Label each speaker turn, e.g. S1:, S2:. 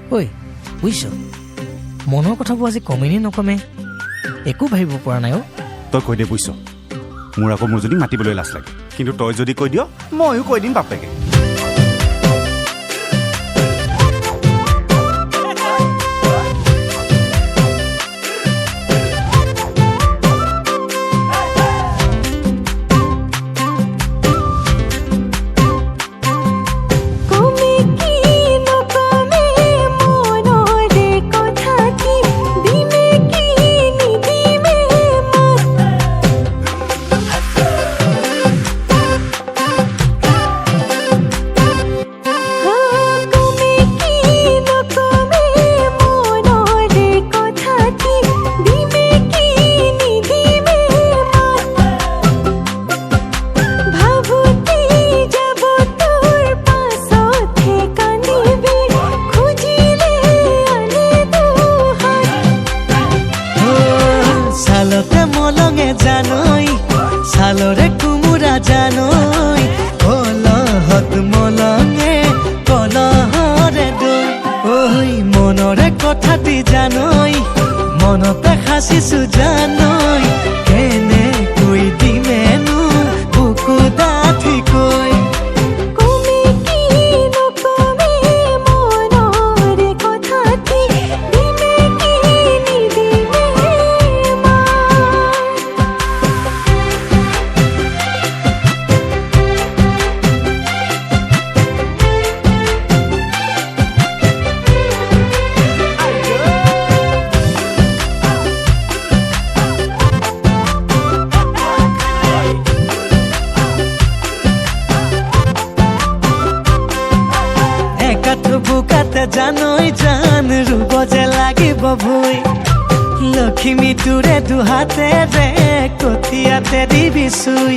S1: ঐ বুজিছ মনৰ কথাবোৰ আজি কমেনে নকমে একো ভাবিব পৰা নাই
S2: তই কৈ দে বুজিছ মোৰ আকৌ মোৰ যদি মাতিবলৈ লাজ লাগে কিন্তু তই যদি কৈ দিয় ময়ো কৈ দিম বাপেকে
S3: সালরে কুমুরা জানই কলহত মলঙে কলহরে দই ওই মনরে কথাটি জানই মনতে হাসিছু জানই কেনে কই দিমেনু বুকু ডাঠি কই বুকাতে জানই জান রূপ যে লাগিব ভুই লক্ষ্মী তোরে দুহাতে রে কঠিয়াতে দিবি চুই